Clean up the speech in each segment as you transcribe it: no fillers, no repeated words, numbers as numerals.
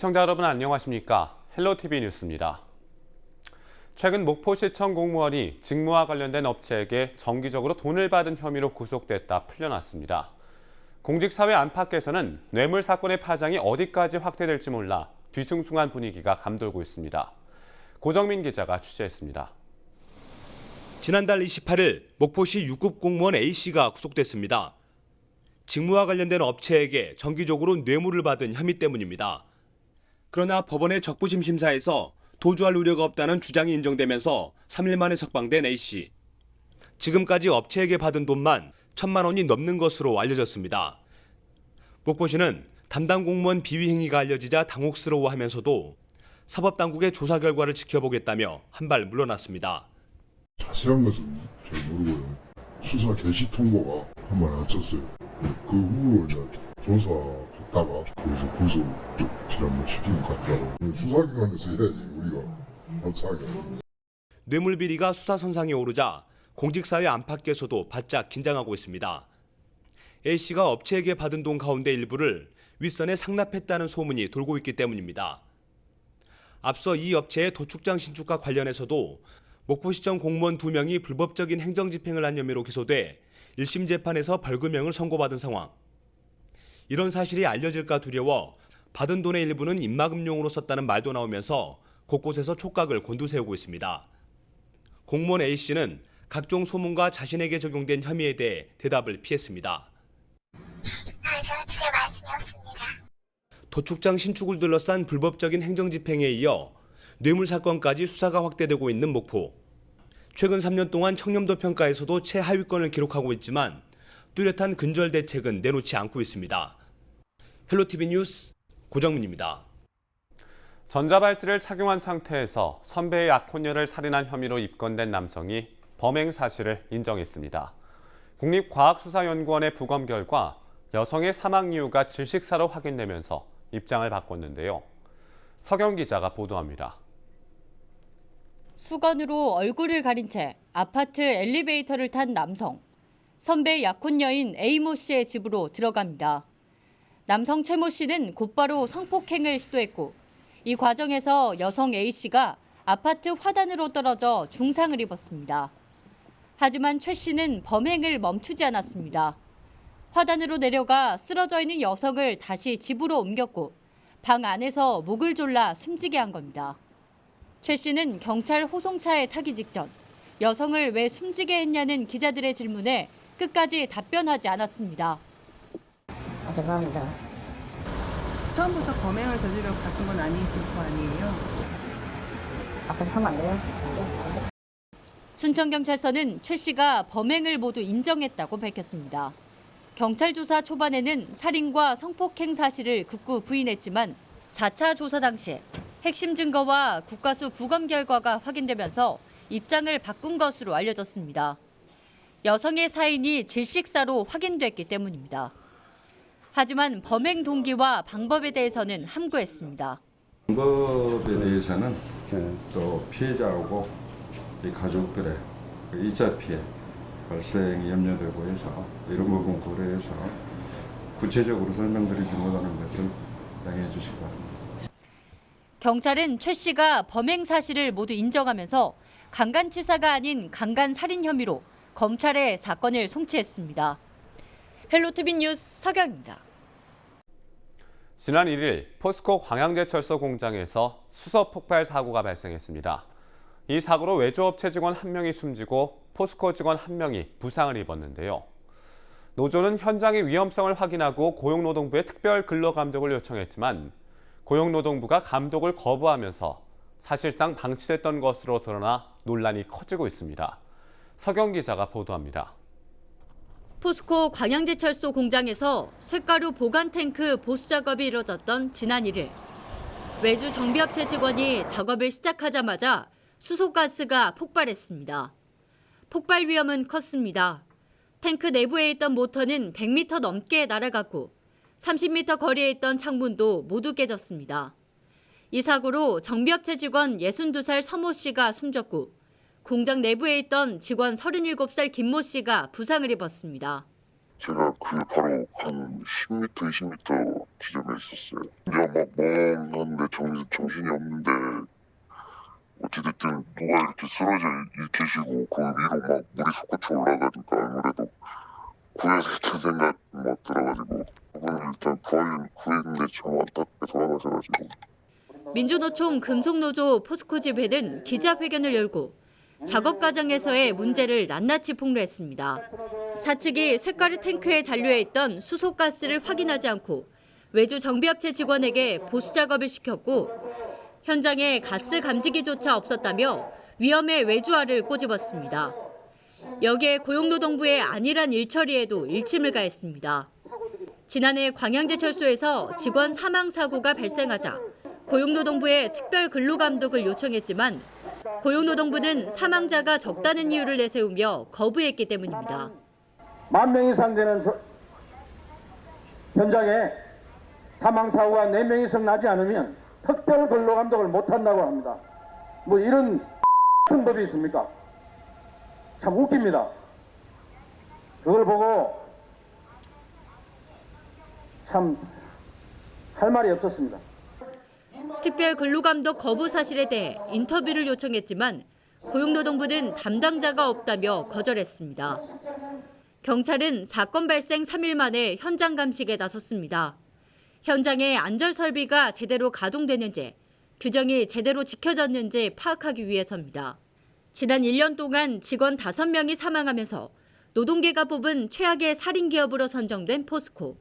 시청자 여러분 안녕하십니까? 헬로티비 뉴스입니다. 최근 목포시청 공무원이 직무와 관련된 업체에게 정기적으로 돈을 받은 혐의로 구속됐다 풀려났습니다. 공직사회 안팎에서는 뇌물 사건의 파장이 어디까지 확대될지 몰라 뒤숭숭한 분위기가 감돌고 있습니다. 고정민 기자가 취재했습니다. 지난달 28일 목포시 6급 공무원 A씨가 구속됐습니다. 직무와 관련된 업체에게 정기적으로 뇌물을 받은 혐의 때문입니다. 그러나 법원의 적부심 심사에서 도주할 우려가 없다는 주장이 인정되면서 3일 만에 석방된 A씨. 지금까지 업체에게 받은 돈만 1,000만 원이 넘는 것으로 알려졌습니다. 목포시는 담당 공무원 비위 행위가 알려지자 당혹스러워하면서도 사법당국의 조사 결과를 지켜보겠다며 한 발 물러났습니다. 자세한 것은 잘 모르고요. 수사 개시 통보가 한 번 왔었어요. 그 후로 이제 조사했다가 거기서 구속 지난번 시키는 것 같더라고요. 수사기관에서 해야지 우리가 감사하게. 뇌물 비리가 수사선상에 오르자 공직사회 안팎에서도 바짝 긴장하고 있습니다. A씨가 업체에게 받은 돈 가운데 일부를 윗선에 상납했다는 소문이 돌고 있기 때문입니다. 앞서 이 업체의 도축장 신축과 관련해서도 목포시청 공무원 2명이 불법적인 행정집행을 한 혐의로 기소돼 1심 재판에서 벌금형을 선고받은 상황. 이런 사실이 알려질까 두려워 받은 돈의 일부는 입막음용으로 썼다는 말도 나오면서 곳곳에서 촉각을 곤두세우고 있습니다. 공무원 A씨는 각종 소문과 자신에게 적용된 혐의에 대해 대답을 피했습니다. 저는 드릴 말씀이 없습니다. 도축장 신축을 둘러싼 불법적인 행정집행에 이어 뇌물 사건까지 수사가 확대되고 있는 목포. 최근 3년 동안 청렴도 평가에서도 최하위권을 기록하고 있지만 뚜렷한 근절 대책은 내놓지 않고 있습니다. 헬로티비 뉴스 고정민입니다. 전자발찌를 착용한 상태에서 선배의 약혼녀를 살인한 혐의로 입건된 남성이 범행 사실을 인정했습니다. 국립과학수사연구원의 부검 결과 여성의 사망 이유가 질식사로 확인되면서 입장을 바꿨는데요. 서경 기자가 보도합니다. 수건으로 얼굴을 가린 채 아파트 엘리베이터를 탄 남성. 선배 약혼녀인 A모 씨의 집으로 들어갑니다. 남성 최모 씨는 곧바로 성폭행을 시도했고 이 과정에서 여성 A 씨가 아파트 화단으로 떨어져 중상을 입었습니다. 하지만 최 씨는 범행을 멈추지 않았습니다. 화단으로 내려가 쓰러져 있는 여성을 다시 집으로 옮겼고 방 안에서 목을 졸라 숨지게 한 겁니다. 최 씨는 경찰 호송차에 타기 직전 여성을 왜 숨지게 했냐는 기자들의 질문에 끝까지 답변하지 않았습니다. 죄송합니다. 처음부터 범행을 저지르러 가신 건 아니실 거 아니에요? 앞으로 타면 안 돼요? 순천경찰서는 최 씨가 범행을 모두 인정했다고 밝혔습니다. 경찰 조사 초반에는 살인과 성폭행 사실을 극구 부인했지만 4차 조사 당시 핵심 증거와 국과수 부검 결과가 확인되면서 입장을 바꾼 것으로 알려졌습니다. 여성의 사인이 질식사로 확인됐기 때문입니다. 하지만 범행 동기와 방법에 대해서는 함구했습니다. 방법에 대해서는 또 피해자하고 이 가족들의 2차 피해 발생이 염려되고 해서 이런 부분 고려해서 구체적으로 설명드리지 못하는 것을 양해해 주시기 바랍니다. 경찰은 최 씨가 범행 사실을 모두 인정하면서 강간치사가 아닌 강간살인 혐의로 검찰에 사건을 송치했습니다. 헬로티비 뉴스 서경입니다. 지난 1일 포스코 광양제철소 공장에서 수소 폭발 사고가 발생했습니다. 이 사고로 외주업체 직원 1명이 숨지고 포스코 직원 1명이 부상을 입었는데요. 노조는 현장의 위험성을 확인하고 고용노동부에 특별 근로감독을 요청했지만 고용노동부가 감독을 거부하면서 사실상 방치됐던 것으로 드러나 논란이 커지고 있습니다. 서경 기자가 보도합니다. 포스코 광양제철소 공장에서 쇳가루 보관 탱크 보수 작업이 이뤄졌던 지난 1일. 외주 정비업체 직원이 작업을 시작하자마자 수소가스가 폭발했습니다. 폭발 위험은 컸습니다. 탱크 내부에 있던 모터는 100m 넘게 날아갔고 30m 거리에 있던 창문도 모두 깨졌습니다. 이 사고로 정비업체 직원 62살 서모 씨가 숨졌고 공장 내부에 있던 직원 37살 김모 씨가 부상을 입었습니다. 제가 그게 바로 한 10m, 20m 지점에 있었어요. 그냥 막 멍한데 정신이 없는데 어찌됐든 누가 이렇게 쓰러져 계시고 그 위로 막 물이 솟구쳐 올라가니까 아무래도 구해야 될 생각 막 들어가지고 그건 일단 구했는데 참 안타깝게 돌아가셔가지고. 민주노총 금속노조 포스코 지회는 기자회견을 열고 작업 과정에서의 문제를 낱낱이 폭로했습니다. 사측이 쇳가루 탱크에 잔류해 있던 수소가스를 확인하지 않고 외주 정비업체 직원에게 보수 작업을 시켰고 현장에 가스 감지기조차 없었다며 위험의 외주화를 꼬집었습니다. 여기에 고용노동부의 안일한 일처리에도 일침을 가했습니다. 지난해 광양제철소에서 직원 사망 사고가 발생하자 고용노동부에 특별 근로감독을 요청했지만 고용노동부는 사망자가 적다는 이유를 내세우며 거부했기 때문입니다. 10,000명 이상 되는 현장에 사망사고가 4명 이상 나지 않으면 특별 근로감독을 못한다고 합니다. 뭐 이런 같은 법이 있습니까? 참 웃깁니다. 그걸 보고 참 할 말이 없었습니다. 특별 근로감독 거부 사실에 대해 인터뷰를 요청했지만 고용노동부는 담당자가 없다며 거절했습니다. 경찰은 사건 발생 3일 만에 현장 감식에 나섰습니다. 현장의 안전설비가 제대로 가동되는지, 규정이 제대로 지켜졌는지 파악하기 위해서입니다. 지난 1년 동안 직원 5명이 사망하면서 노동계가 뽑은 최악의 살인기업으로 선정된 포스코.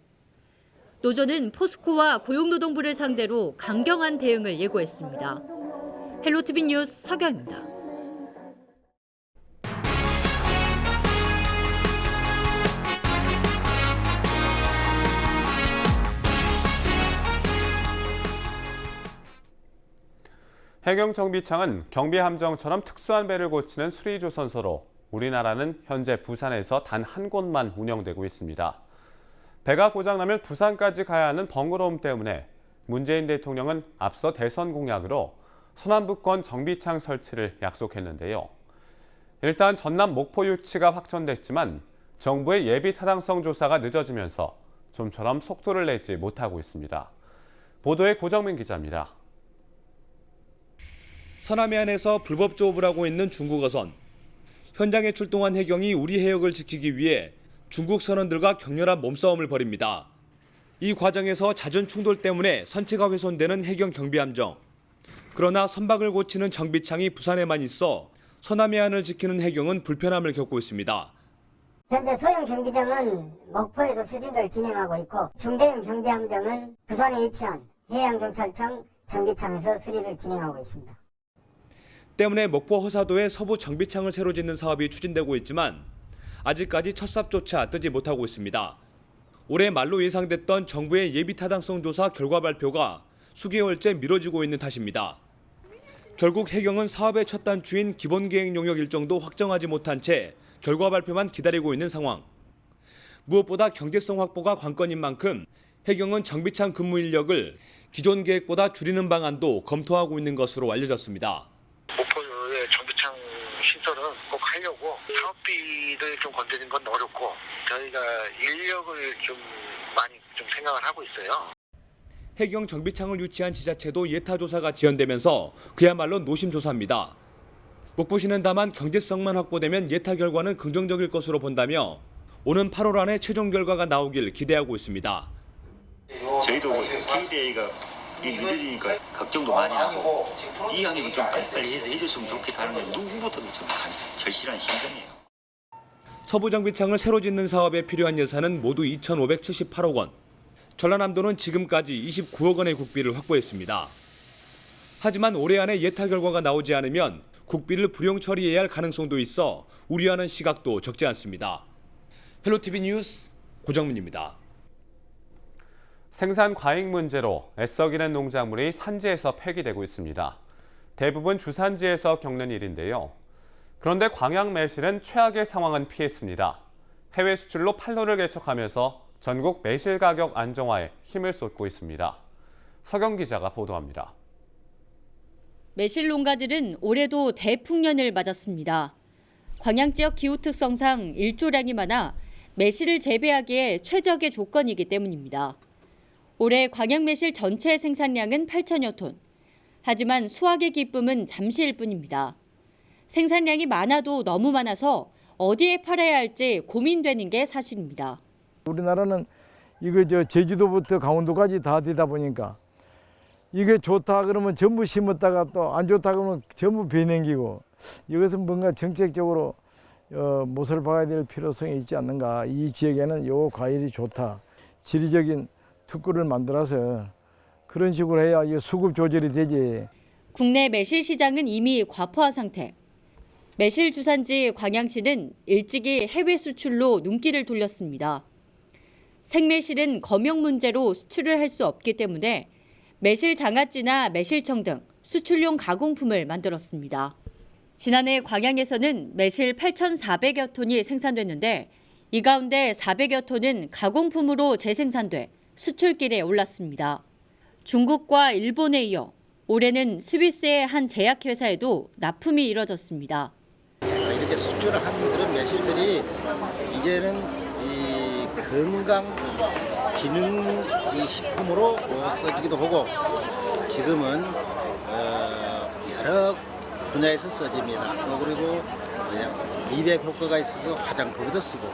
노조는 포스코와 고용노동부를 상대로 강경한 대응을 예고했습니다. 헬로티비 뉴스 서경입니다. 해경정비청은 경비함정처럼 특수한 배를 고치는 수리조선소로 우리나라는 현재 부산에서 단 한 곳만 운영되고 있습니다. 배가 고장나면 부산까지 가야 하는 번거로움 때문에 문재인 대통령은 앞서 대선 공약으로 서남부권 정비창 설치를 약속했는데요. 일단 전남 목포 유치가 확정됐지만 정부의 예비 타당성 조사가 늦어지면서 좀처럼 속도를 내지 못하고 있습니다. 보도에 고정민 기자입니다. 서남해안에서 불법 조업을 하고 있는 중국 어선. 현장에 출동한 해경이 우리 해역을 지키기 위해 중국 선원들과 격렬한 몸싸움을 벌입니다. 이 과정에서 잦은 충돌 때문에 선체가 훼손되는 해경 경비함정. 그러나 선박을 고치는 정비창이 부산에만 있어 서남해안을 지키는 해경은 불편함을 겪고 있습니다. 현재 소형 경비정은 목포에서 수리를 진행하고 있고 중대형 경비함정은 부산에 위치한 해양경찰청 정비창에서 수리를 진행하고 있습니다. 때문에 목포 허사도에 서부 정비창을 새로 짓는 사업이 추진되고 있지만 아직까지 첫 삽조차 뜨지 못하고 있습니다. 올해 말로 예상됐던 정부의 예비 타당성 조사 결과 발표가 수개월째 미뤄지고 있는 탓입니다. 결국 해경은 사업의 첫 단추인 기본계획 용역 일정도 확정하지 못한 채 결과 발표만 기다리고 있는 상황. 무엇보다 경제성 확보가 관건인 만큼 해경은 정비창 근무 인력을 기존 계획보다 줄이는 방안도 검토하고 있는 것으로 알려졌습니다. 목포의 정비창 시설은 꼭 하려고 사업비를 좀 건드리는 건 어렵고 저희가 인력을 좀 많이 좀 생각을 하고 있어요. 해경 정비창을 유치한 지자체도 예타 조사가 지연되면서 그야말로 노심조사입니다. 목포시는 다만 경제성만 확보되면 예타 결과는 긍정적일 것으로 본다며 오는 8월 안에 최종 결과가 나오길 기대하고 있습니다. 저희도 KDA가 늦어지니까 걱정도 많이 하고 이 양이면 좀 빨리빨리 해서 해줬으면 좋겠다 하는 게 누구보다도 좀 절실한 심정이에요. 서부 정비창을 새로 짓는 사업에 필요한 예산은 모두 2,578억 원. 전라남도는 지금까지 29억 원의 국비를 확보했습니다. 하지만 올해 안에 예타 결과가 나오지 않으면 국비를 불용 처리해야 할 가능성도 있어 우려하는 시각도 적지 않습니다. 헬로티비 뉴스 고정민입니다. 생산 과잉 문제로 애써기는 농작물이 산지에서 폐기되고 있습니다. 대부분 주산지에서 겪는 일인데요. 그런데 광양 매실은 최악의 상황은 피했습니다. 해외 수출로 판로를 개척하면서 전국 매실 가격 안정화에 힘을 쏟고 있습니다. 서경 기자가 보도합니다. 매실 농가들은 올해도 대풍년을 맞았습니다. 광양 지역 기후 특성상 일조량이 많아 매실을 재배하기에 최적의 조건이기 때문입니다. 올해 광양 매실 전체 생산량은 8천여 톤. 하지만 수확의 기쁨은 잠시일 뿐입니다. 생산량이 많아도 너무 많아서 어디에 팔아야 할지 고민되는 게 사실입니다. 우리나라는 이거 제주도부터 강원도까지 다 되다 보니까 이게 좋다 그러면 전부 심었다가 또 안 좋다 그러면 전부 배냉기고 이것은 뭔가 정책적으로 못을 박아야 될 필요성이 있지 않는가. 이 지역에는 요 과일이 좋다. 지리적인 특구를 만들어서 그런 식으로 해야 이 수급 조절이 되지. 국내 매실 시장은 이미 과포화 상태. 매실 주산지 광양시는 일찍이 해외 수출로 눈길을 돌렸습니다. 생매실은 검역 문제로 수출을 할 수 없기 때문에 매실 장아찌나 매실청 등 수출용 가공품을 만들었습니다. 지난해 광양에서는 매실 8,400여 톤이 생산됐는데 이 가운데 400여 톤은 가공품으로 재생산돼 수출길에 올랐습니다. 중국과 일본에 이어 올해는 스위스의 한 제약회사에도 납품이 이뤄졌습니다. 이렇게 수출을 한 그런 매실들이 이제는 이 건강 기능 이 식품으로 써지기도 하고 지금은 여러 분야에서 써집니다. 또 그리고 미백 효과가 있어서 화장품에도 쓰고.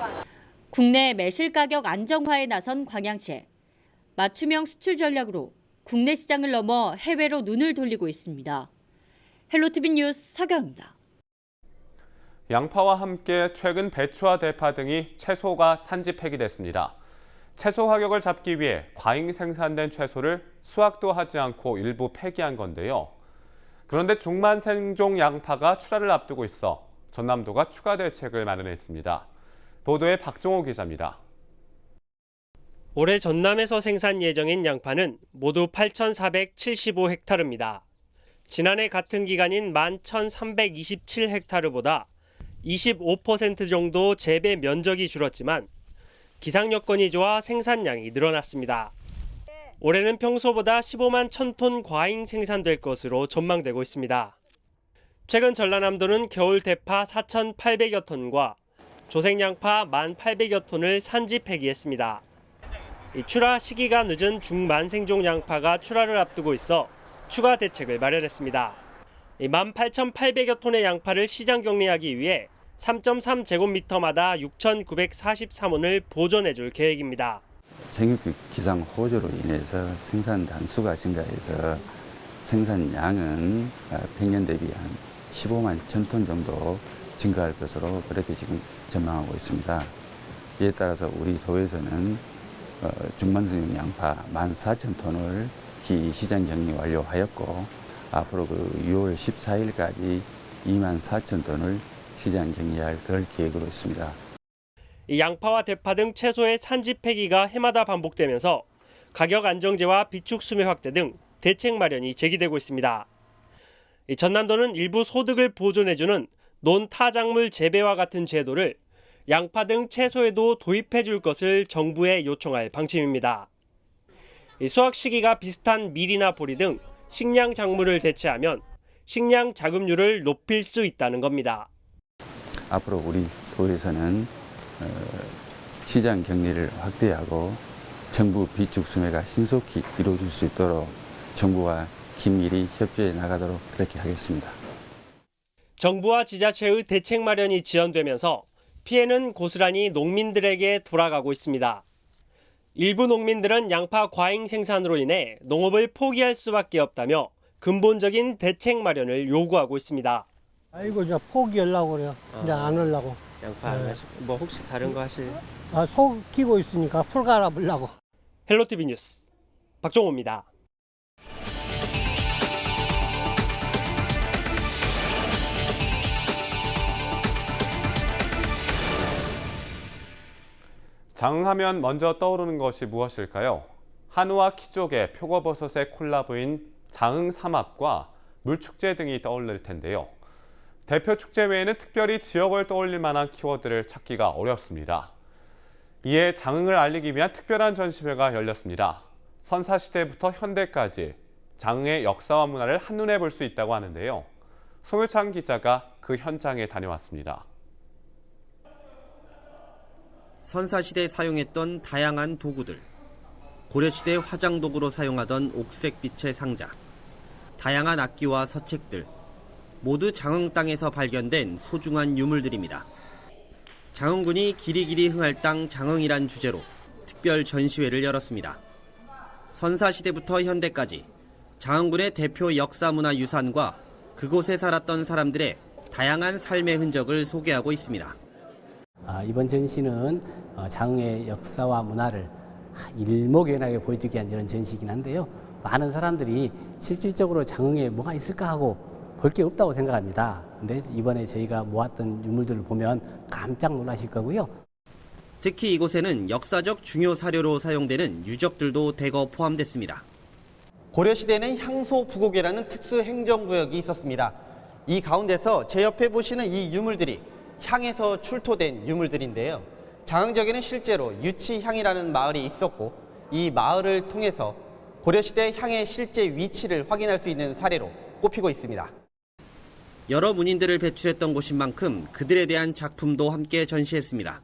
국내 매실 가격 안정화에 나선 광양시. 맞춤형 수출 전략으로 국내 시장을 넘어 해외로 눈을 돌리고 있습니다. 헬로티비 뉴스 서경입니다. 양파와 함께 최근 배추와 대파 등이 채소가 산지 폐기됐습니다. 채소 가격을 잡기 위해 과잉 생산된 채소를 수확도 하지 않고 일부 폐기한 건데요. 그런데 중만 생종 양파가 출하를 앞두고 있어 전남도가 추가 대책을 마련했습니다. 보도에 박종호 기자입니다. 올해 전남에서 생산 예정인 양파는 모두 8,475헥타르입니다. 지난해 같은 기간인 11,327헥타르보다 25% 정도 재배 면적이 줄었지만 기상 여건이 좋아 생산량이 늘어났습니다. 올해는 평소보다 15만 1,000톤 과잉 생산될 것으로 전망되고 있습니다. 최근 전라남도는 겨울 대파 4,800여 톤과 조생양파 1,800여 톤을 산지 폐기했습니다. 출하 시기가 늦은 중만생종 양파가 출하를 앞두고 있어 추가 대책을 마련했습니다. 18,800여 톤의 양파를 시장 격리하기 위해 3.3제곱미터마다 6,943원을 보존해줄 계획입니다. 정유급 기상 호조로 인해서 생산 단수가 증가해서 생산량은 평년 대비 한 15만 1,000톤 정도 증가할 것으로 그렇게 지금 전망하고 있습니다. 이에 따라서 우리 도에서는 중만생종 양파 14,000톤을 시장 격리 완료하였고 앞으로 6월 14일까지 24,000톤을 시장 격리할 계획으로 있습니다. 이 양파와 대파 등 채소의 산지 폐기가 해마다 반복되면서 가격 안정제와 비축 수매 확대 등 대책 마련이 제기되고 있습니다. 전남도는 일부 소득을 보존해주는 논타작물 재배와 같은 제도를 양파 등 채소에도 도입해 줄 것을 정부에 요청할 방침입니다. 수확 시기가 비슷한 밀이나 보리 등 식량 작물을 대체하면 식량 자급률을 높일 수 있다는 겁니다. 앞으로 우리 도에서는 시장 격리를 확대하고 정부 비축 수매가 신속히 이루어질 수 있도록 정부와 긴밀히 협조해 나가도록 그렇게 하겠습니다. 정부와 지자체의 대책 마련이 지연되면서 피해는 고스란히 농민들에게 돌아가고 있습니다. 일부 농민들은 양파 과잉 생산으로 인해 농업을 포기할 수밖에 없다며 근본적인 대책 마련을 요구하고 있습니다. 아이고 저 포기하려고 그래요. 근데 안 하려고. 양파 안 하시고 뭐 혹시 다른 거 하실? 속이고 있으니까 풀 갈아보려고. 헬로티비 뉴스 박종호입니다. 장하면 먼저 떠오르는 것이 무엇일까요? 한우와 키조개, 표고버섯의 콜라보인 장흥 삼합과 물축제 등이 떠올릴 텐데요. 대표 축제 외에는 특별히 지역을 떠올릴 만한 키워드를 찾기가 어렵습니다. 이에 장흥을 알리기 위한 특별한 전시회가 열렸습니다. 선사시대부터 현대까지 장흥의 역사와 문화를 한눈에 볼 수 있다고 하는데요. 송유창 기자가 그 현장에 다녀왔습니다. 선사시대 사용했던 다양한 도구들, 고려시대 화장도구로 사용하던 옥색빛의 상자, 다양한 악기와 서책들, 모두 장흥 땅에서 발견된 소중한 유물들입니다. 장흥군이 기리기리 흥할 땅 장흥이란 주제로 특별 전시회를 열었습니다. 선사시대부터 현대까지 장흥군의 대표 역사문화유산과 그곳에 살았던 사람들의 다양한 삶의 흔적을 소개하고 있습니다. 이번 전시는 장흥의 역사와 문화를 일목요연하게 보여주기 위한 이런 전시이긴 한데요. 많은 사람들이 실질적으로 장흥에 뭐가 있을까 하고 볼 게 없다고 생각합니다. 근데 이번에 저희가 모았던 유물들을 보면 깜짝 놀라실 거고요. 특히 이곳에는 역사적 중요 사료로 사용되는 유적들도 대거 포함됐습니다. 고려시대에는 향소 부곡이라는 특수 행정구역이 있었습니다. 이 가운데서 제 옆에 보시는 이 유물들이 향에서 출토된 유물들인데요. 장흥지역에는 실제로 유치향이라는 마을이 있었고 이 마을을 통해서 고려시대 향의 실제 위치를 확인할 수 있는 사례로 꼽히고 있습니다. 여러 문인들을 배출했던 곳인 만큼 그들에 대한 작품도 함께 전시했습니다.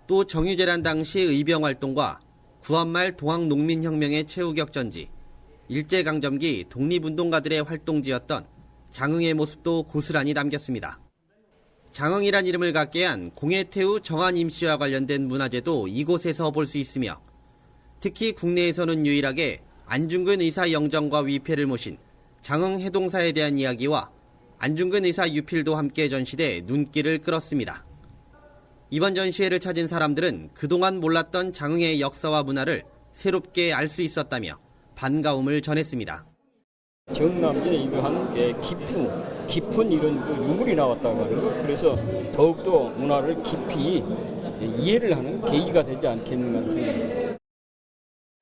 또 정유재란 당시 의병활동과 구한말 동학농민혁명의 최우격전지, 일제강점기 독립운동가들의 활동지였던 장흥의 모습도 고스란히 담겼습니다. 장흥이란 이름을 갖게 한 공예태우 정한 임씨와 관련된 문화재도 이곳에서 볼 수 있으며 특히 국내에서는 유일하게 안중근 의사 영정과 위패를 모신 장흥 해동사에 대한 이야기와 안중근 의사 유필도 함께 전시돼 눈길을 끌었습니다. 이번 전시회를 찾은 사람들은 그동안 몰랐던 장흥의 역사와 문화를 새롭게 알 수 있었다며 반가움을 전했습니다. 정남진에 이거하는 게 깊은 이런 그 유물이 나왔다고 하는 거. 그래서 더욱더 문화를 깊이 이해를 하는 계기가 되지 않겠는가 생각합니다.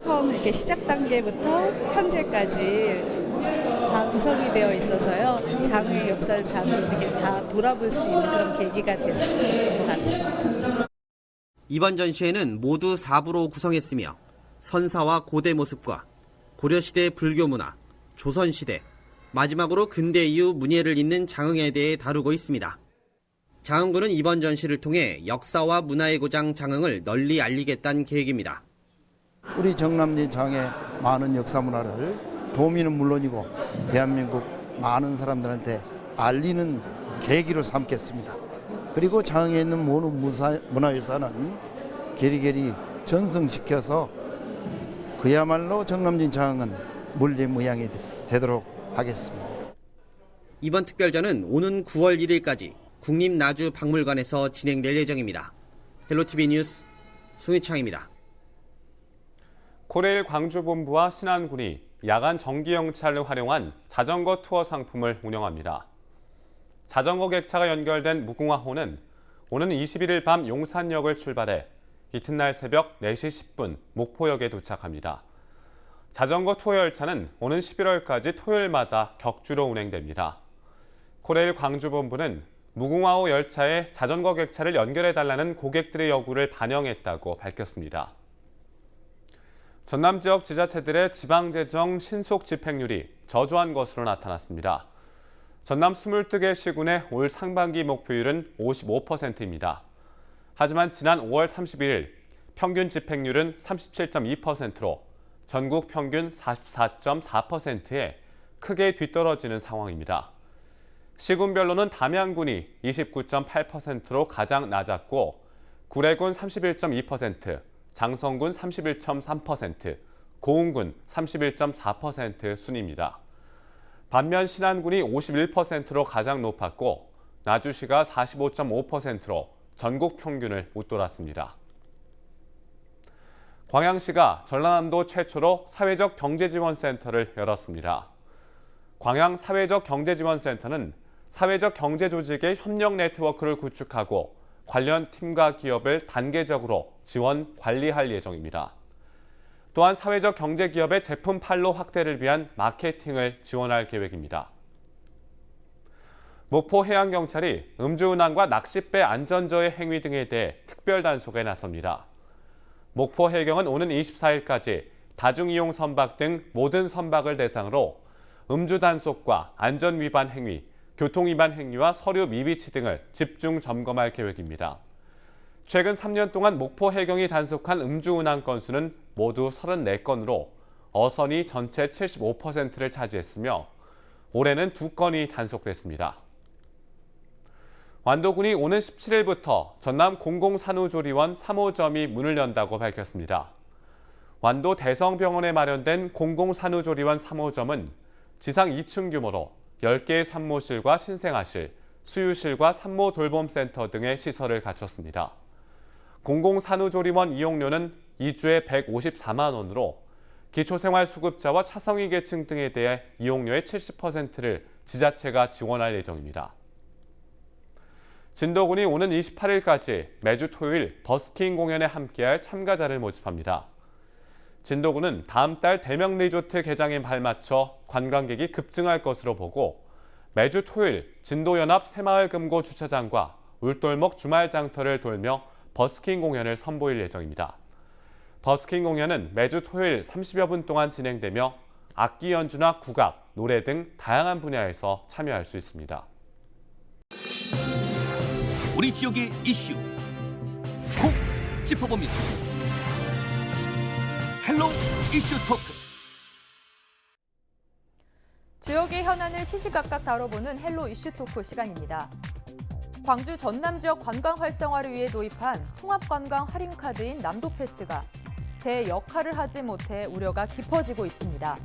처음 이렇게 시작 단계부터 현재까지 다 구성이 되어 있어서요. 장흥의 역사를 잘 이렇게 다 돌아볼 수 있는 그런 계기가 됐을 것 같습니다. 이번 전시회는 모두 4부로 구성했으며 선사와 고대 모습과 고려시대 불교 문화, 조선시대, 마지막으로 근대 이후 문예를 잇는 장흥에 대해 다루고 있습니다. 장흥군은 이번 전시를 통해 역사와 문화의 고장 장흥을 널리 알리겠다는 계획입니다. 우리 정남진 장의 많은 역사 문화를 도민은 물론이고 대한민국 많은 사람들한테 알리는 계기로 삼겠습니다. 그리고 장흥에 있는 모든 문화유산은 게리게리 전승시켜서 그야말로 정남진 장흥은 물리무양이 되도록 하겠습니다. 이번 특별전은 오는 9월 1일까지 국립나주박물관에서 진행될 예정입니다. 헬로티비 뉴스 송희창입니다. 코레일 광주본부와 신안군이 야간 정기영차를 활용한 자전거 투어 상품을 운영합니다. 자전거 객차가 연결된 무궁화호는 오는 21일 밤 용산역을 출발해 이튿날 새벽 4시 10분 목포역에 도착합니다. 자전거 투어 열차는 오는 11월까지 토요일마다 격주로 운행됩니다. 코레일 광주본부는 무궁화호 열차에 자전거 객차를 연결해달라는 고객들의 요구를 반영했다고 밝혔습니다. 전남 지역 지자체들의 지방재정 신속 집행률이 저조한 것으로 나타났습니다. 전남 22개 시군의 올 상반기 목표율은 55%입니다. 하지만 지난 5월 31일 평균 집행률은 37.2%로 전국 평균 44.4%에 크게 뒤떨어지는 상황입니다. 시군별로는 담양군이 29.8%로 가장 낮았고 구례군 31.2%, 장성군 31.3%, 고흥군 31.4% 순입니다. 반면 신안군이 51%로 가장 높았고 나주시가 45.5%로 전국 평균을 웃돌았습니다. 광양시가 전라남도 최초로 사회적 경제지원센터를 열었습니다. 광양 사회적 경제지원센터는 사회적 경제조직의 협력 네트워크를 구축하고 관련 팀과 기업을 단계적으로 지원, 관리할 예정입니다. 또한 사회적 경제기업의 제품 판로 확대를 위한 마케팅을 지원할 계획입니다. 목포해양경찰이 음주운항과 낚싯배 안전저해 행위 등에 대해 특별 단속에 나섭니다. 목포해경은 오는 24일까지 다중이용 선박 등 모든 선박을 대상으로 음주 단속과 안전 위반 행위, 교통 위반 행위와 서류 미비치 등을 집중 점검할 계획입니다. 최근 3년 동안 목포 해경이 단속한 음주운항 건수는 모두 34건으로 어선이 전체 75%를 차지했으며 올해는 2건이 단속됐습니다. 완도군이 오는 17일부터 전남 공공산후조리원 3호점이 문을 연다고 밝혔습니다. 완도 대성병원에 마련된 공공산후조리원 3호점은 지상 2층 규모로 10개의 산모실과 신생아실, 수유실과 산모 돌봄센터 등의 시설을 갖췄습니다. 공공산후조리원 이용료는 2주에 154만 원으로 기초생활수급자와 차성위 계층 등에 대해 이용료의 70%를 지자체가 지원할 예정입니다. 진도군이 오는 28일까지 매주 토요일 버스킹 공연에 함께할 참가자를 모집합니다. 진도군은 다음 달 대명 리조트 개장에 발맞춰 관광객이 급증할 것으로 보고 매주 토요일 진도연합 새마을금고 주차장과 울돌목 주말장터를 돌며 버스킹 공연을 선보일 예정입니다. 버스킹 공연은 매주 토요일 30여 분 동안 진행되며 악기 연주나 국악, 노래 등 다양한 분야에서 참여할 수 있습니다. 우리 지역의 이슈 콕 짚어봅니다. 헬로 이슈 토크. 지역의 현안을 시시각각 다뤄보는 헬로 이슈 토크 시간입니다. 광주 전남 지역 관광 활성화를 위해 도입한 통합관광 할인카드인 남도패스가 제 역할을 하지 못해 우려가 깊어지고 있습니다.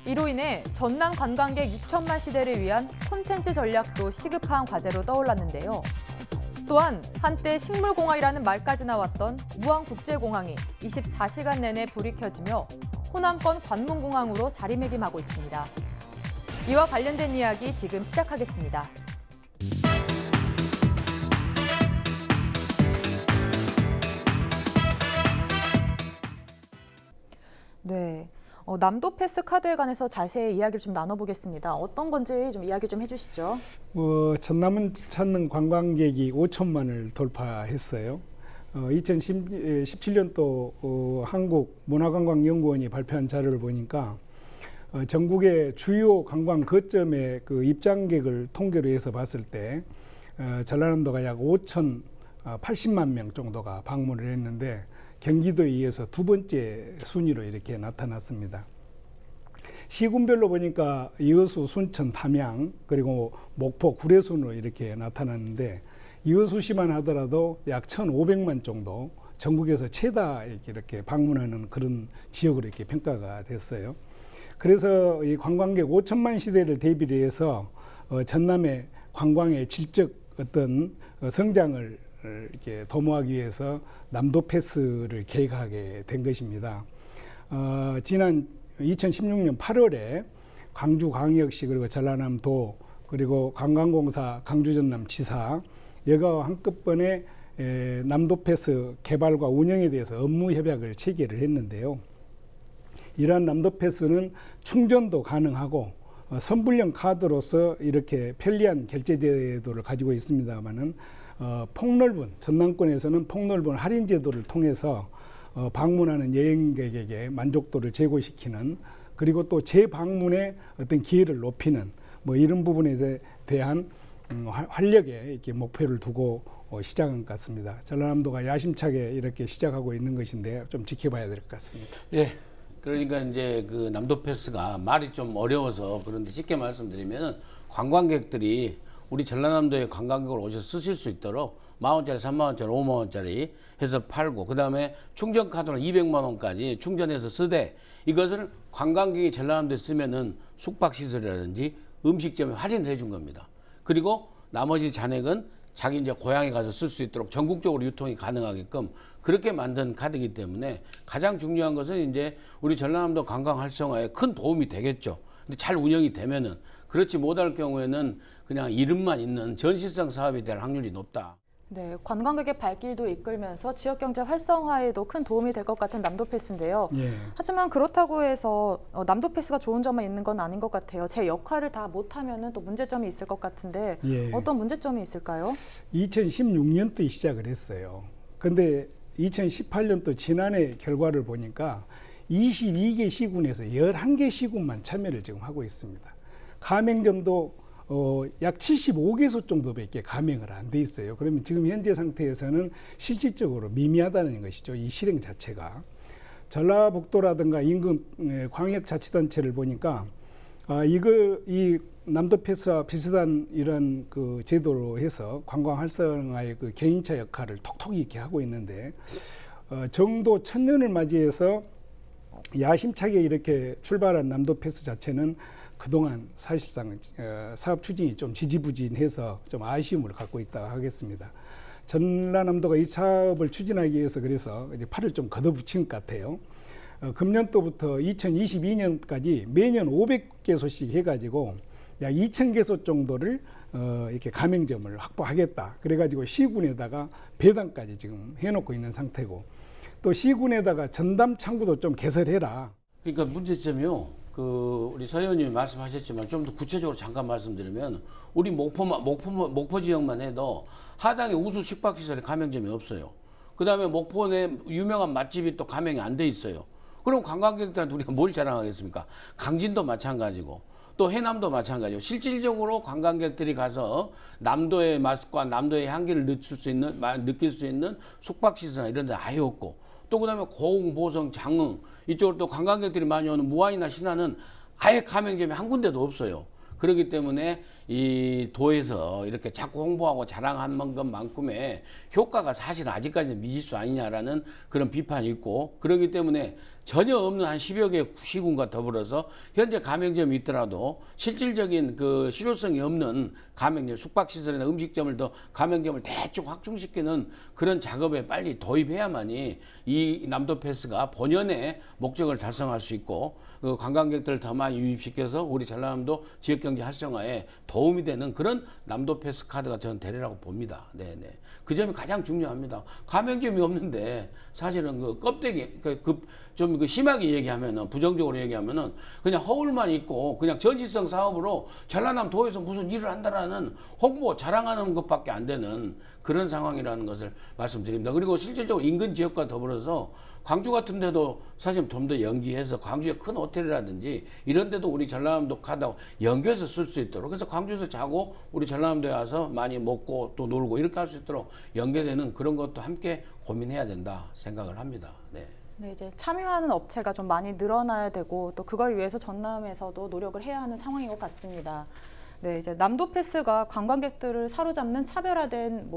이로 인해 전남 관광객 6천만 시대를 위한 콘텐츠 전략도 시급한 과제로 떠올랐는데요. 또한 한때 식물공항이라는 말까지 나왔던 무안국제공항이 24시간 내내 불이 켜지며 호남권 관문공항으로 자리매김하고 있습니다. 이와 관련된 이야기 지금 시작하겠습니다. 네. 남도패스 카드에 관해서 자세히 이야기를 좀 나눠보겠습니다. 어떤 건지 좀 이야기 좀 해주시죠. 전남을 찾는 관광객이 5천만을 돌파했어요. 2017년도 한국문화관광연구원이 발표한 자료를 보니까 전국의 주요 관광 거점의 그 입장객을 통계로 해서 봤을 때 전라남도가 약 5,080만 명 정도가 방문을 했는데 경기도에 이어서 두 번째 순위로 이렇게 나타났습니다. 시군별로 보니까 여수, 순천, 담양, 그리고 목포, 구례 순으로 이렇게 나타났는데 여수시만 하더라도 약 1,500만 정도 전국에서 최다 이렇게 방문하는 그런 지역으로 이렇게 평가가 됐어요. 그래서 이 관광객 5천만 시대를 대비를 해서 전남의 관광의 질적 어떤 성장을 이렇게 도모하기 위해서 남도패스를 계획하게 된 것입니다. 지난 2016년 8월에 광주광역시 그리고 전라남도 그리고 관광공사 강주전남지사 여가와 한꺼번에 남도패스 개발과 운영에 대해서 업무 협약을 체결을 했는데요. 이러한 남도패스는 충전도 가능하고 선불형 카드로서 이렇게 편리한 결제 제도를 가지고 있습니다만은 폭넓은 전남권에서는 폭넓은 할인 제도를 통해서 방문하는 여행객에게 만족도를 제고시키는 그리고 또 재방문의 어떤 기회를 높이는 뭐 이런 부분에 대한 활력의 이렇게 목표를 두고 시작한 것 같습니다. 전라남도가 야심차게 이렇게 시작하고 있는 것인데 좀 지켜봐야 될 것 같습니다. 예. 그러니까 이제 그 남도패스가 말이 좀 어려워서 그런데 쉽게 말씀드리면은 관광객들이 우리 전라남도에 관광객을 오셔서 쓰실 수 있도록 10,000원짜리, 30,000원짜리, 50,000원짜리 해서 팔고 그다음에 충전카드로 200만 원까지 충전해서 쓰되 이것을 관광객이 전라남도에 쓰면은 숙박시설이라든지 음식점에 할인을 해준 겁니다. 그리고 나머지 잔액은 자기 이제 고향에 가서 쓸 수 있도록 전국적으로 유통이 가능하게끔 그렇게 만든 카드이기 때문에 가장 중요한 것은 이제 우리 전라남도 관광 활성화에 큰 도움이 되겠죠. 근데 잘 운영이 되면은 그렇지 못할 경우에는 그냥 이름만 있는 전시성 사업이 될 확률이 높다. 네, 관광객의 발길도 이끌면서 지역 경제 활성화에도 큰 도움이 될 것 같은 남도패스인데요. 예. 하지만 그렇다고 해서 남도패스가 좋은 점만 있는 건 아닌 것 같아요. 제 역할을 다 못하면은 또 문제점이 있을 것 같은데 예. 어떤 문제점이 있을까요? 2016년도에 시작을 했어요. 근데 2018년도 지난해 결과를 보니까 22개 시군에서 11개 시군만 참여를 지금 하고 있습니다. 가맹점도 약 75개소 정도밖에 가맹을 안 돼 있어요. 그러면 지금 현재 상태에서는 실질적으로 미미하다는 것이죠. 이 실행 자체가. 전라북도라든가 인근 광역자치단체를 보니까 이 남도패스와 비슷한 이런 그 제도로 해서 관광 활성화의 그 개인차 역할을 톡톡히 이렇게 하고 있는데 정도 1000년을 맞이해서 야심차게 이렇게 출발한 남도패스 자체는 그동안 사실상 사업 추진이 좀 지지부진해서 좀 아쉬움을 갖고 있다고 하겠습니다. 전라남도가 이 사업을 추진하기 위해서 그래서 이제 팔을 좀 걷어붙인 것 같아요. 금년도부터 2022년까지 매년 500개소씩 해가지고 약 2,000개소 정도를 이렇게 가맹점을 확보하겠다. 그래가지고 시군에다가 배당까지 지금 해놓고 있는 상태고, 또 시군에다가 전담 창구도 좀 개설해라. 그러니까 문제점이요. 우리 서 의원님이 말씀하셨지만 좀 더 구체적으로 잠깐 말씀드리면 우리 목포 지역만 해도 하당에 우수 숙박시설에 가맹점이 없어요. 그 다음에 목포 내 유명한 맛집이 또 가맹이 안 돼 있어요. 그럼 관광객들한테 우리가 뭘 자랑하겠습니까? 강진도 마찬가지고 또 해남도 마찬가지고 실질적으로 관광객들이 가서 남도의 맛과 남도의 향기를 느낄 수 있는 숙박시설이나 이런 데 아예 없고, 또 그다음에 고흥, 보성, 장흥 이쪽으로 또 관광객들이 많이 오는 무안이나 신안은 아예 가맹점이 한 군데도 없어요. 그렇기 때문에 이 도에서 이렇게 자꾸 홍보하고 자랑한 것만큼의 효과가 사실 아직까지는 미지수 아니냐라는 그런 비판이 있고, 그렇기 때문에 전혀 없는 한 10여 개 시군과 더불어서 현재 가맹점이 있더라도 실질적인 그 실효성이 없는 가맹점, 숙박시설이나 음식점을 더 가맹점을 대충 확충시키는 그런 작업에 빨리 도입해야만이 이 남도패스가 본연의 목적을 달성할 수 있고, 그 관광객들을 더 많이 유입시켜서 우리 전라남도 지역경제 활성화에 도움이 되는 그런 남도패스 카드가 저는 되리라고 봅니다. 네네. 그 점이 가장 중요합니다. 가맹점이 없는데 사실은 그 껍데기, 좀 심하게 얘기하면은, 부정적으로 얘기하면은 그냥 허울만 있고 그냥 전시성 사업으로 전라남도에서 무슨 일을 한다라는 홍보, 자랑하는 것밖에 안 되는 그런 상황이라는 것을 말씀드립니다. 그리고 실질적으로 인근 지역과 더불어서 광주 같은 데도 사실 좀 더 연기해서 광주의 큰 호텔이라든지 이런 데도 우리 전라남도 카드하고 연계해서 쓸 수 있도록, 그래서 광주에서 자고 우리 전라남도에 와서 많이 먹고 또 놀고 이렇게 할 수 있도록 연계되는 그런 것도 함께 고민해야 된다 생각을 합니다. 네. 네, 이제 참여하는 업체가 좀 많이 늘어나야 되고 또 그걸 위해서 전남에서도 노력을 해야 하는 상황인 것 같습니다. 네, 이제 남도패스가 관광객들을 사로잡는 차별화된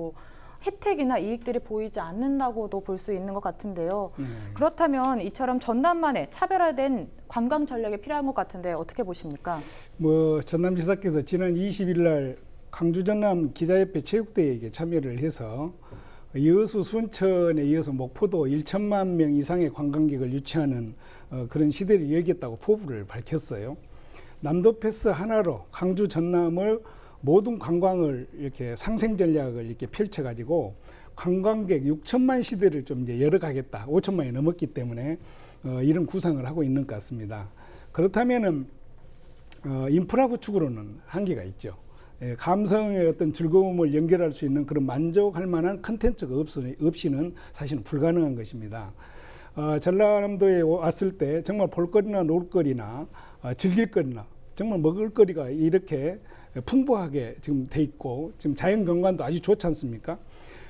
혜택이나 이익들이 보이지 않는다고도 볼 수 있는 것 같은데요. 그렇다면 이처럼 전남만의 차별화된 관광 전략이 필요한 것 같은데 어떻게 보십니까? 전남지사께서 지난 20일 날 광주 전남 기자협회 체육대회에 참여를 해서 여수, 순천에 이어서 목포도 1천만 명 이상의 관광객을 유치하는 그런 시대를 열겠다고 포부를 밝혔어요. 남도패스 하나로 광주 전남을 모든 관광을 이렇게 상생 전략을 이렇게 펼쳐가지고 관광객 6천만 시대를 좀 이제 열어가겠다. 5천만이 넘었기 때문에 이런 구상을 하고 있는 것 같습니다. 그렇다면은 인프라 구축으로는 한계가 있죠. 감성의 어떤 즐거움을 연결할 수 있는 그런 만족할 만한 컨텐츠가 없이는 사실은 불가능한 것입니다. 전라남도에 왔을 때 정말 볼거리나 놀거리나 즐길거리나 정말 먹을거리가 이렇게 풍부하게 지금 돼 있고 지금 자연경관도 아주 좋지 않습니까?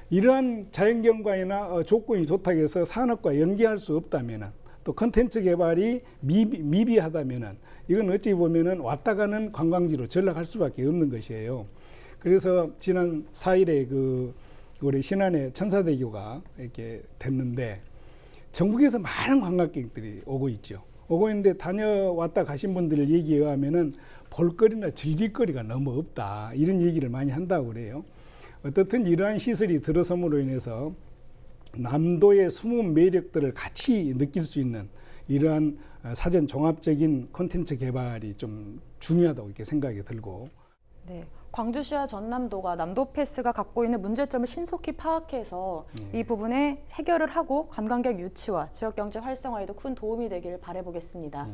이러한 자연경관이나 조건이 좋다고 해서 산업과 연계할 수 없다면은, 또 컨텐츠 개발이 미비하다면은 이건 어찌 보면은 왔다 가는 관광지로 전락할 수밖에 없는 것이에요. 그래서 지난 4일에 우리 신안의 천사대교가 이렇게 됐는데 전국에서 많은 관광객들이 오고 있죠. 오고 있는데 다녀왔다 가신 분들 얘기에 의하면은 볼거리나 즐길거리가 너무 없다, 이런 얘기를 많이 한다고 그래요. 어떻든 이러한 시설이 들어섬으로 인해서 남도의 숨은 매력들을 같이 느낄 수 있는 이러한 사전 종합적인 콘텐츠 개발이 좀 중요하다고 이렇게 생각이 들고. 네, 광주시와 전남도가 남도패스가 갖고 있는 문제점을 신속히 파악해서 이 부분에 해결을 하고 관광객 유치와 지역경제 활성화에도 큰 도움이 되기를 바라보겠습니다.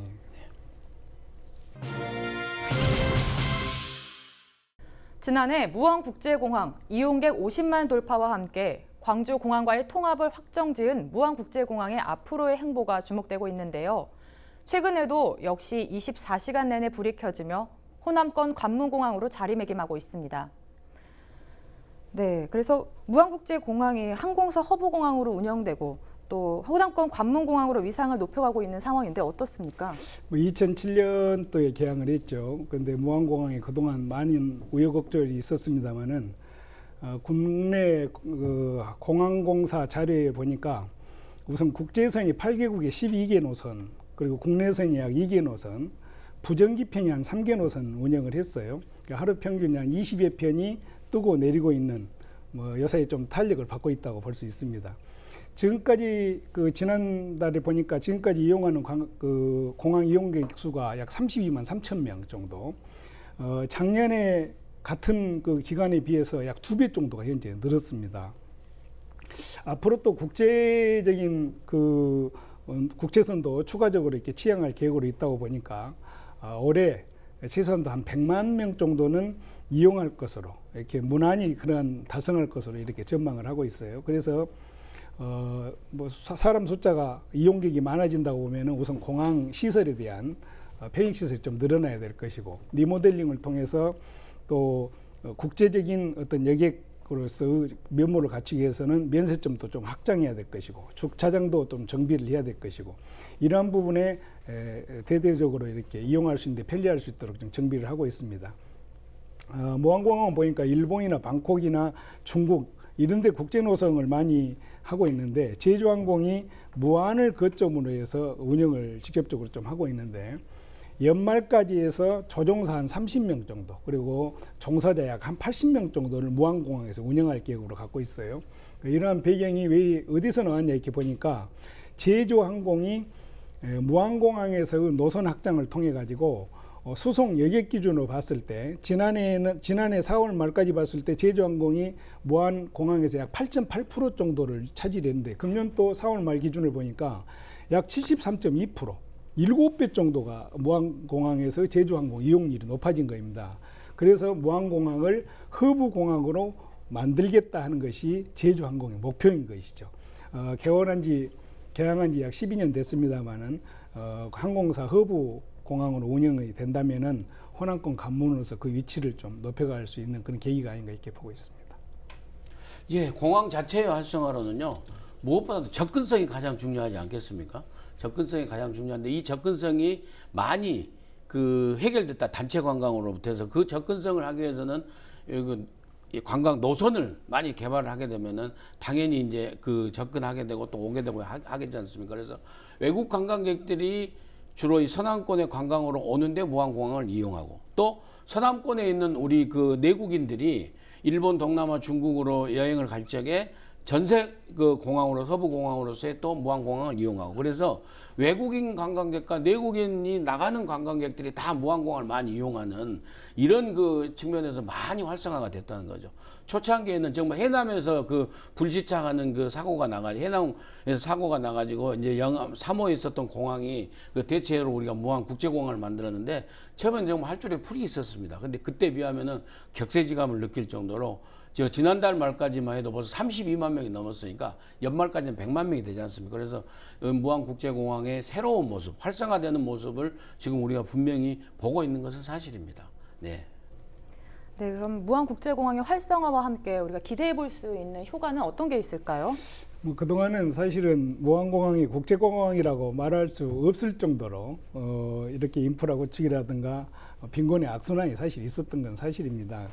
지난해 무안국제공항 이용객 50만 돌파와 함께 광주공항과의 통합을 확정지은 무안국제공항의 앞으로의 행보가 주목되고 있는데요. 최근에도 역시 24시간 내내 불이 켜지며 호남권 관문공항으로 자리매김하고 있습니다. 네, 그래서 무안국제공항이 항공사 허브공항으로 운영되고 또 호남권 관문공항으로 위상을 높여가고 있는 상황인데 어떻습니까? 2007년도에 개항을 했죠. 그런데 무안공항에 그동안 많은 우여곡절이 있었습니다만은 국내 공항공사 자료에 보니까 우선 국제선이 8개국에 12개 노선, 그리고 국내선이 약 2개 노선, 부정기편이 한 3개 노선 운영을 했어요. 그러니까 하루 평균 한 20여 편이 뜨고 내리고 있는 여사에 좀 탄력을 받고 있다고 볼 수 있습니다. 지금까지 지난달에 보니까 지금까지 이용하는 공항 이용객 수가 약 32만 3천 명 정도. 작년에 같은 기간에 비해서 약 2배 정도가 현재 늘었습니다. 앞으로 또 국제적인 국제선도 추가적으로 이렇게 취항할 계획으로 있다고 보니까 올해 최소한도 한 100만 명 정도는 이용할 것으로 이렇게 무난히 그러한 달성할 것으로 이렇게 전망을 하고 있어요. 그래서 사람 숫자가 이용객이 많아진다고 보면은 우선 공항 시설에 대한 편익 시설이 좀 늘어나야 될 것이고, 리모델링을 통해서 또 국제적인 어떤 여객으로서 면모를 갖추기 위해서는 면세점도 좀 확장해야 될 것이고, 주차장도 좀 정비를 해야 될 것이고, 이러한 부분에 대대적으로 이렇게 이용할 수 있는데 편리할 수 있도록 좀 정비를 하고 있습니다. 무안공항은 보니까 일본이나 방콕이나 중국 이런 데 국제 노선을 많이 하고 있는데, 제주항공이 무안을 거점으로 해서 운영을 직접적으로 좀 하고 있는데, 연말까지 해서 조종사 한 30명 정도, 그리고 종사자 약 한 80명 정도를 무안공항에서 운영할 계획으로 갖고 있어요. 이러한 배경이 왜 어디서 나왔냐 이렇게 보니까, 제주항공이 무안공항에서 노선 확장을 통해 가지고 수송 여객 기준으로 봤을 때 지난해 4월 말까지 봤을 때 제주항공이 무안공항에서 약 8.8% 정도를 차지했는데, 금년 또 4월 말 기준을 보니까 약 73.2%, 7배 정도가 무안공항에서 제주항공 이용률이 높아진 겁니다. 그래서 무안공항을 허브공항으로 만들겠다 하는 것이 제주항공의 목표인 것이죠. 개항한 지 약 12년 됐습니다만은 항공사 허브 공항으로 운영이 된다면은 호남권 관문으로서 그 위치를 좀 높여갈 수 있는 그런 계기가 아닌가 이렇게 보고 있습니다. 예, 공항 자체의 활성화로는요, 무엇보다도 접근성이 가장 중요하지 않겠습니까? 접근성이 가장 중요한데, 이 접근성이 많이 해결됐다, 단체 관광으로부터 해서 그 접근성을 하기 위해서는 이 관광 노선을 많이 개발을 하게 되면은 당연히 이제 접근하게 되고 또 오게 되고 하겠지 않습니까? 그래서 외국 관광객들이 주로 이 서남권의 관광으로 오는데 무안공항을 이용하고, 또 서남권에 있는 우리 내국인들이 일본, 동남아, 중국으로 여행을 갈 적에 전세 공항으로, 허브 공항으로서의 또 무안공항을 이용하고, 그래서 외국인 관광객과 내국인이 나가는 관광객들이 다 무안공항을 많이 이용하는 이런 측면에서 많이 활성화가 됐다는 거죠. 초창기에는 정말 해남에서 불시착하는 사고가 해남에서 사고가 나가지고 이제 영암 3호에 있었던 공항이 대체로 우리가 무안 국제공항을 만들었는데, 처음에는 정말 할 줄에 풀이 있었습니다. 근데 그때 비하면은 격세지감을 느낄 정도로 지난달 말까지만 해도 벌써 32만 명이 넘었으니까 연말까지는 100만 명이 되지 않습니까? 그래서 무안국제공항의 새로운 모습, 활성화되는 모습을 지금 우리가 분명히 보고 있는 것은 사실입니다. 네. 네, 그럼 무안국제공항의 활성화와 함께 우리가 기대해 볼 수 있는 효과는 어떤 게 있을까요? 그동안은 사실은 무안공항이 국제공항이라고 말할 수 없을 정도로 이렇게 인프라 구축이라든가 빈곤의 악순환이 사실 있었던 건 사실입니다.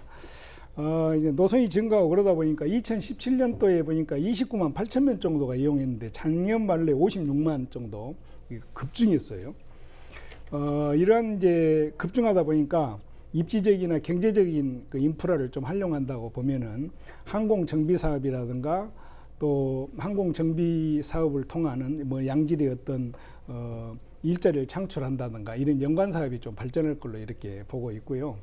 이제 노선이 증가하고 그러다 보니까 2017년도에 보니까 29만 8천 명 정도가 이용했는데, 작년 말에 56만 정도 급증했어요. 이러한 이제 급증하다 보니까 입지적이나 경제적인 인프라를 좀 활용한다고 보면은 항공 정비 사업이라든가 또 항공 정비 사업을 통하는 양질의 어떤 일자리를 창출한다든가 이런 연관 사업이 좀 발전할 걸로 이렇게 보고 있고요.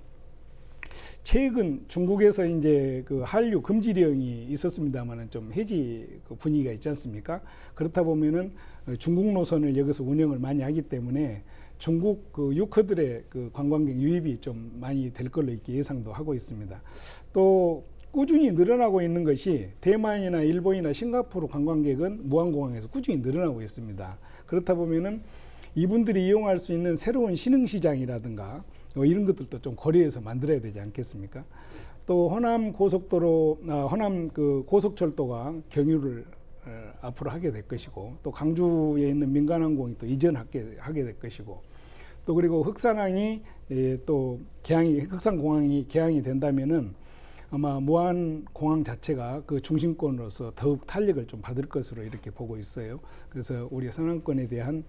최근 중국에서 이제 한류 금지령이 있었습니다만은 좀 해지 분위기가 있지 않습니까? 그렇다 보면은 중국 노선을 여기서 운영을 많이 하기 때문에 중국 유커들의 관광객 유입이 좀 많이 될 걸로 이렇게 예상도 하고 있습니다. 또 꾸준히 늘어나고 있는 것이 대만이나 일본이나 싱가포르 관광객은 무안공항에서 꾸준히 늘어나고 있습니다. 그렇다 보면은 이분들이 이용할 수 있는 새로운 신흥시장이라든가 이런 것들도 좀 고려해서 만들어야 되지 않겠습니까? 또 호남 고속도로, 호남 그 고속철도가 경유를 앞으로 하게 될 것이고, 또 강주에 있는 민간항공이 또 이전하게 될 것이고, 또 그리고 흑산항이 또 흑산공항이 개항이 된다면은 아마 무안공항 자체가 그 중심권으로서 더욱 탄력을 좀 받을 것으로 이렇게 보고 있어요. 그래서 우리 서남권에 대한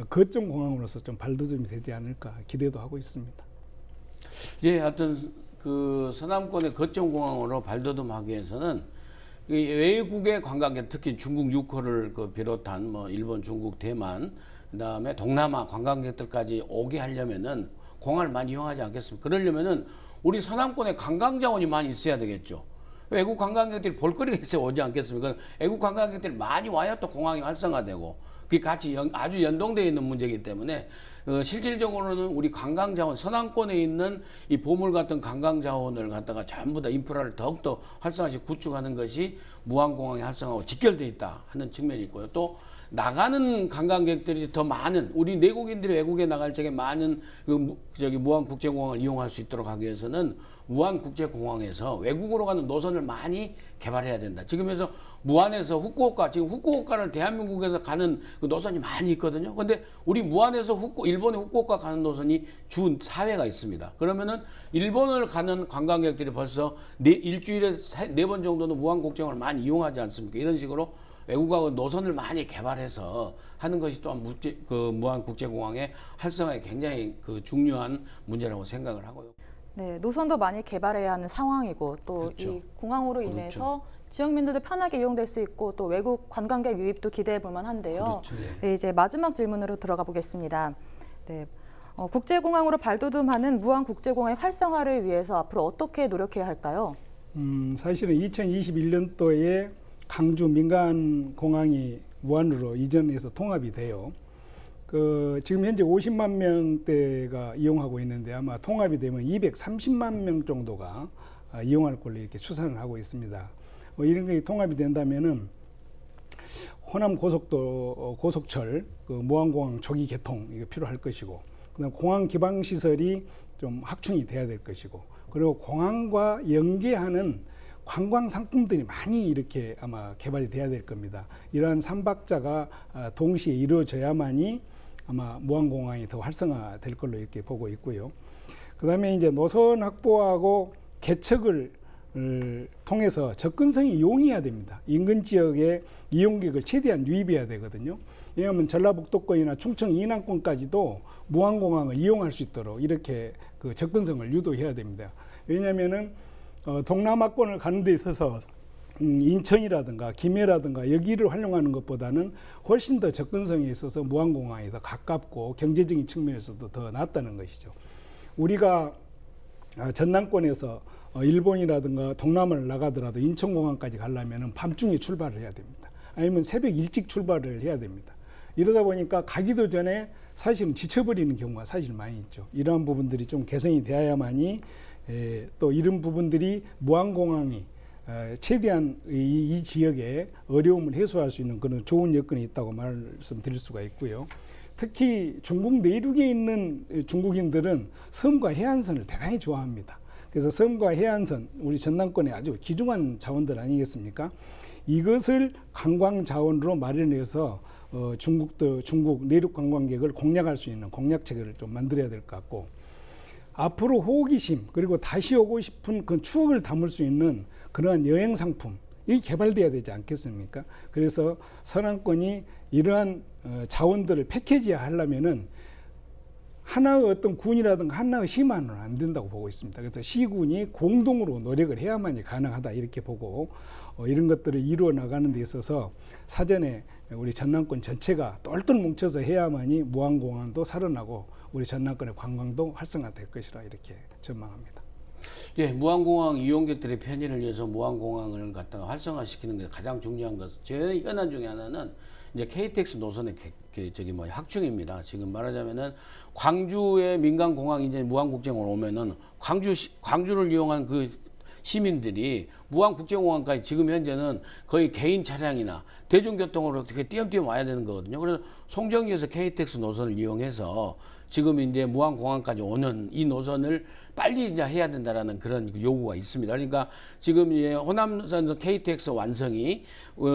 거점 공항으로서 좀 발돋움이 되지 않을까 기대도 하고 있습니다. 예, 하여튼 그 서남권의 거점 공항으로 발돋움하기 위해서는 외국의 관광객, 특히 중국 유코를 비롯한 뭐 일본, 중국, 대만, 그다음에 동남아 관광객들까지 오게 하려면은 공항을 많이 이용하지 않겠습니까? 그러려면은 우리 서남권에 관광 자원이 많이 있어야 되겠죠. 외국 관광객들이 볼거리가 있어야 오지 않겠습니까? 외국 관광객들이 많이 와야 또 공항이 활성화되고 그게 같이 아주 연동되어 있는 문제이기 때문에 실질적으로는 우리 관광 자원, 서남권에 있는 이 보물 같은 관광 자원을 갖다가 전부 다 인프라를 더욱더 활성화시 구축하는 것이 무안공항의 활성화하고 직결되어 있다 하는 측면이 있고요. 또 나가는 관광객들이 더 많은, 우리 내국인들이 외국에 나갈 적에 많은 무안국제공항을 이용할 수 있도록 하기 위해서는 무안국제공항에서 외국으로 가는 노선을 많이 개발해야 된다. 지금에서 무안에서 후쿠오카, 지금 후쿠오카를 대한민국에서 가는 그 노선이 많이 있거든요. 근데 우리 무안에서 일본의 후쿠오카 가는 노선이 주 4회가 있습니다. 그러면은 일본을 가는 관광객들이 벌써 일주일에 4번 정도는 무안국제공항을 많이 이용하지 않습니까? 이런 식으로 외국하고 노선을 많이 개발해서 하는 것이 또한 무안국제공항의 활성화에 굉장히 중요한 문제라고 생각을 하고요. 네, 노선도 많이 개발해야 하는 상황이고 또 이 그렇죠. 공항으로 인해서 지역민들도 편하게 이용될 수 있고 또 외국 관광객 유입도 기대해 볼 만한데요. 그렇죠. 네, 이제 마지막 질문으로 들어가 보겠습니다. 네, 국제공항으로 발돋움하는 무안국제공항의 활성화를 위해서 앞으로 어떻게 노력해야 할까요? 사실은 2021년도에 강주 민간공항이 무안으로 이전해서 통합이 돼요. 지금 현재 50만 명대가 이용하고 있는데 아마 통합이 되면 230만 명 정도가 이용할 걸로 이렇게 추산을 하고 있습니다. 이런 게 통합이 된다면은 호남 고속철, 무안공항 조기 개통 이거 필요할 것이고, 그다음 공항 기반 시설이 좀 확충이 돼야 될 것이고, 그리고 공항과 연계하는 관광 상품들이 많이 이렇게 아마 개발이 돼야 될 겁니다. 이러한 삼박자가 동시에 이루어져야만이 아마 무안공항이 더 활성화될 걸로 이렇게 보고 있고요. 그다음에 이제 노선 확보하고 개척을 통해서 접근성이 용이해야 됩니다. 인근 지역에 이용객을 최대한 유입해야 되거든요. 왜냐하면 전라북도권이나 충청 이남권까지도 무안공항을 이용할 수 있도록 이렇게 접근성을 유도해야 됩니다. 왜냐하면은 동남아권을 가는 데 있어서 인천이라든가 김해라든가 여기를 활용하는 것보다는 훨씬 더 접근성이 있어서 무안공항이 더 가깝고 경제적인 측면에서도 더 낫다는 것이죠. 우리가 전남권에서 일본이라든가 동남아를 나가더라도 인천공항까지 가려면 밤중에 출발을 해야 됩니다. 아니면 새벽 일찍 출발을 해야 됩니다. 이러다 보니까 가기도 전에 사실은 지쳐버리는 경우가 사실 많이 있죠. 이러한 부분들이 좀 개선이 되어야만이 또 이런 부분들이 무안공항이 최대한 이 지역에 어려움을 해소할 수 있는 그런 좋은 여건이 있다고 말씀드릴 수가 있고요. 특히 중국 내륙에 있는 중국인들은 섬과 해안선을 대단히 좋아합니다. 그래서 섬과 해안선, 우리 전남권의 아주 귀중한 자원들 아니겠습니까? 이것을 관광 자원으로 마련해서 중국 내륙 관광객을 공략할 수 있는 공략책을 좀 만들어야 될 것 같고, 앞으로 호기심 그리고 다시 오고 싶은 그 추억을 담을 수 있는 그러한 여행 상품 이 개발돼야 되지 않겠습니까? 그래서 서남권이 이러한 자원들을 패키지화 하려면은 하나의 어떤 군이라든가 하나의 시만은 안 된다고 보고 있습니다. 그래서 시군이 공동으로 노력을 해야만이 가능하다 이렇게 보고 이런 것들을 이루어 나가는 데 있어서 사전에 우리 전남권 전체가 똘똘 뭉쳐서 해야만이 무안공항도 살아나고 우리 전남권의 관광도 활성화될 것이라 이렇게 전망합니다. 예, 무안공항 이용객들의 편의를 위해서 무안공항을 갖다가 활성화시키는 게 가장 중요한 것. 제일 현안 중에 하나는 이제 KTX 노선의 확충입니다. 지금 말하자면은 광주의 민간 공항이 이제 무안국제공항으로 오면은 광주를 이용한 그 시민들이 무안국제공항까지 지금 현재는 거의 개인 차량이나 대중교통으로 어떻게 띄엄띄엄 와야 되는 거거든요. 그래서 송정리에서 KTX 노선을 이용해서 지금 이제 무안공항까지 오는 이 노선을 빨리 이제 해야 된다라는 그런 요구가 있습니다. 그러니까 지금 이제 호남선 KTX 완성이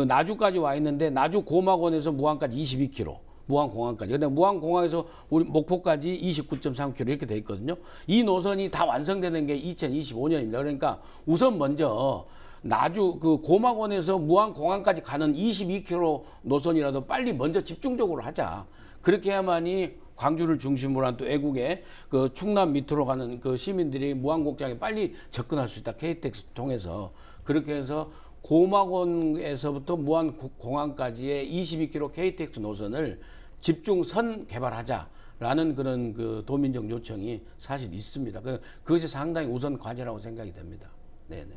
나주까지 와 있는데 나주 고막원에서 무안까지 22km. 무안공항까지. 근데 무안공항에서 우리 목포까지 29.3km 이렇게 돼 있거든요. 이 노선이 다 완성되는 게 2025년입니다. 그러니까 우선 먼저 나주 그 고막원에서 무안공항까지 가는 22km 노선이라도 빨리 먼저 집중적으로 하자. 그렇게 해야만이 광주를 중심으로 한 또 외국의 그 충남 밑으로 가는 그 시민들이 무안공장에 빨리 접근할 수 있다. KTX 통해서. 그렇게 해서 고막원에서부터 무안공항까지의 22km KTX 노선을 집중선 개발하자라는 그런 그 도민적 요청이 사실 있습니다. 그것이 상당히 우선 과제라고 생각이 됩니다. 네네.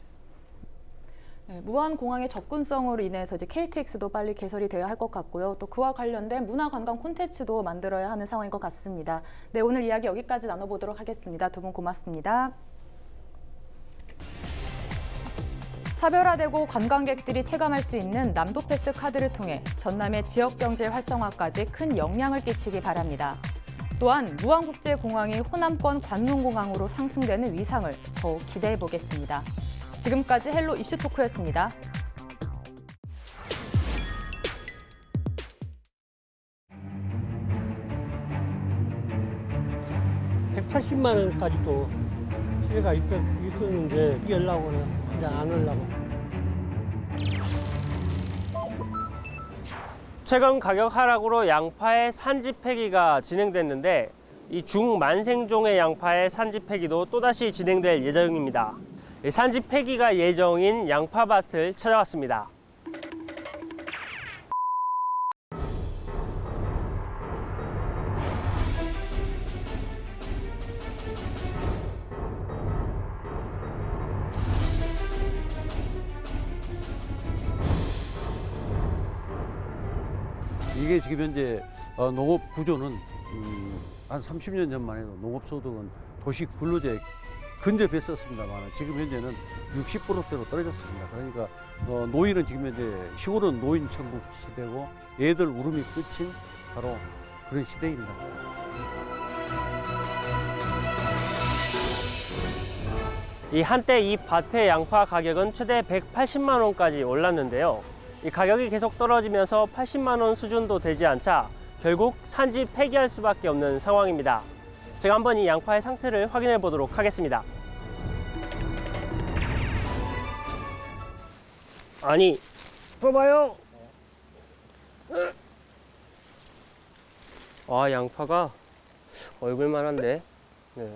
네, 무안공항의 접근성으로 인해서 이제 KTX도 빨리 개설이 되어야 할 것 같고요. 또 그와 관련된 문화관광 콘텐츠도 만들어야 하는 상황인 것 같습니다. 네, 오늘 이야기 여기까지 나눠보도록 하겠습니다. 두 분 고맙습니다. 차별화되고 관광객들이 체감할 수 있는 남도패스 카드를 통해 전남의 지역경제 활성화까지 큰 영향을 끼치기 바랍니다. 또한 무안국제공항이 호남권 관문공항으로 상승되는 위상을 더욱 기대해 보겠습니다. 지금까지 헬로 이슈토크였습니다. $180만 시세가 있었는데 연락을 이제 안 하려고. 최근 가격 하락으로 양파의 산지 폐기가 진행됐는데 이 중만생종의 양파의 산지 폐기도 또다시 진행될 예정입니다. 산지 폐기가 예정인 양파밭을 찾아왔습니다. 이게 지금 현재 농업 구조는 한 30년 전만 해도 농업소득은 도시 근로자에 근접했었습니다만 지금 현재는 60%대로 떨어졌습니다. 그러니까 노인은 지금 현재 시골은 노인 천국 시대고 애들 울음이 끝인 바로 그런 시대입니다. 이 한때 이 밭의 양파 가격은 최대 180만 원까지 올랐는데요. 이 가격이 계속 떨어지면서 80만 원 수준도 되지 않자 결국 산지 폐기할 수밖에 없는 상황입니다. 제가 한번 이 양파의 상태를 확인해 보도록 하겠습니다. 아니, 봐봐요. 와, 양파가 얼굴만한데. 네.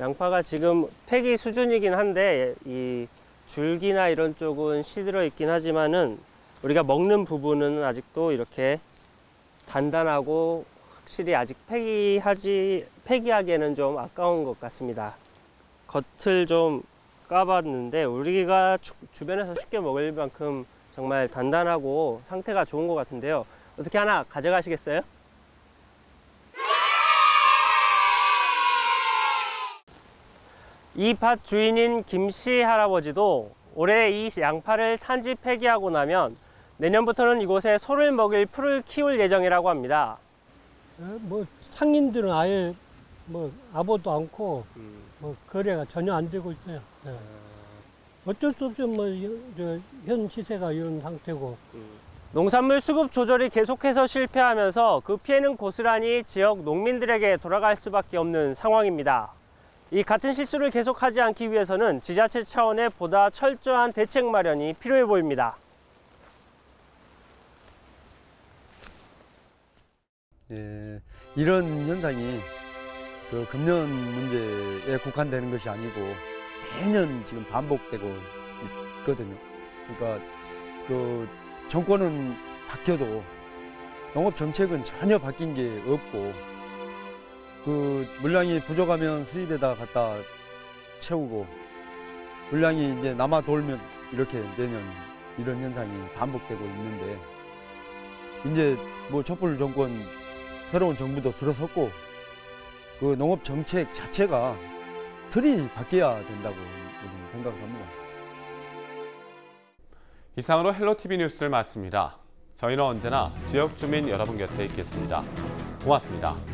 양파가 지금 폐기 수준이긴 한데 이 줄기나 이런 쪽은 시들어 있긴 하지만은 우리가 먹는 부분은 아직도 이렇게 단단하고 확실히 아직 폐기하기에는 좀 아까운 것 같습니다. 겉을 좀 까봤는데 우리가 주변에서 쉽게 먹을 만큼 정말 단단하고 상태가 좋은 것 같은데요. 어떻게 하나 가져가시겠어요? 이 밭 주인인 김씨 할아버지도 올해 이 양파를 산지 폐기하고 나면 내년부터는 이곳에 소를 먹일 풀을 키울 예정이라고 합니다. 뭐 상인들은 아예 뭐 아보도 않고 뭐 거래가 전혀 안 되고 있어요. 네. 어쩔 수 없이 뭐 현 시세가 이런 상태고. 농산물 수급 조절이 계속해서 실패하면서 그 피해는 고스란히 지역 농민들에게 돌아갈 수밖에 없는 상황입니다. 이 같은 실수를 계속하지 않기 위해서는 지자체 차원의 보다 철저한 대책 마련이 필요해 보입니다. 예, 이런 현상이 그 금년 문제에 국한되는 것이 아니고 매년 지금 반복되고 있거든요. 그러니까 그 정권은 바뀌어도 농업 정책은 전혀 바뀐 게 없고 그 물량이 부족하면 수입에다 갖다 채우고 물량이 이제 남아 돌면 이렇게 매년 이런 현상이 반복되고 있는데 이제 뭐 촛불 정권 새로운 정부도 들어섰고 그 농업 정책 자체가 틀이 바뀌어야 된다고 생각합니다. 이상으로 헬로티비 뉴스를 마칩니다. 저희는 언제나 지역 주민 여러분 곁에 있겠습니다. 고맙습니다.